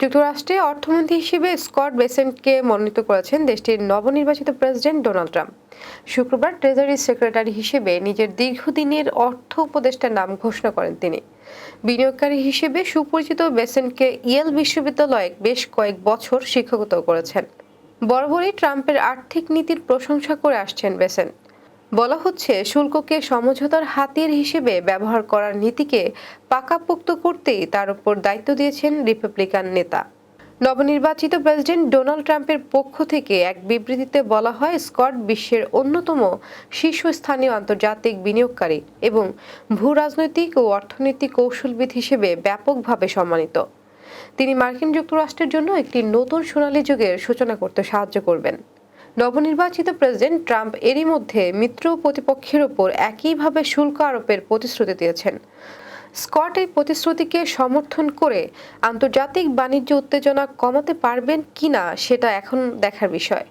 যুক্তরাষ্ট্রে অর্থমন্ত্রী হিসেবে স্কট বেসেন্টকে মনোনীত করেছেন দেশটির নবনির্বাচিত প্রেসিডেন্ট ডোনাল্ড ট্রাম্প। শুক্রবার ট্রেজারি সেক্রেটারি হিসেবে নিজের দীর্ঘদিনের অর্থ উপদেষ্টার নাম ঘোষণা করেন তিনি। বিনিয়োগকারী হিসেবে সুপরিচিত বেসেন্টকে ইয়েল বিশ্ববিদ্যালয়ে বেশ কয়েক বছর শিক্ষকতা করেছেন। বরাবরই ট্রাম্পের আর্থিক নীতির প্রশংসা করে আসছেন বেসেন্ট। বলা হচ্ছে, শুল্ককে সমঝোতার হাতিয়ার হিসেবে ব্যবহার করার নীতিকে পাকাপোক্ত করতেই তার উপর দায়িত্ব দিয়েছেন রিপাবলিকান নেতা। নবনির্বাচিত প্রেসিডেন্ট ডোনাল্ড ট্রাম্পের পক্ষ থেকে এক বিবৃতিতে বলা হয়, স্কট বিশ্বের অন্যতম শীর্ষস্থানীয় আন্তর্জাতিক বিনিয়োগকারী এবং ভূ রাজনৈতিক ও অর্থনৈতিক কৌশলবিদ হিসেবে ব্যাপকভাবে সম্মানিত। তিনি মার্কিন যুক্তরাষ্ট্রের জন্য একটি নতুন সোনালী যুগের সূচনা করতে সাহায্য করবেন। নবনির্বাচিত প্রেসিডেন্ট ট্রাম্প এরই মধ্যে মিত্র প্রতিপক্ষের ওপর একইভাবে শুল্ক আরোপের প্রতিশ্রুতি দিয়েছেন। স্কট এই প্রতিশ্রুতিকে সমর্থন করে আন্তর্জাতিক বাণিজ্য উত্তেজনা কমাতে পারবেন কিনা সেটা এখন দেখার বিষয়।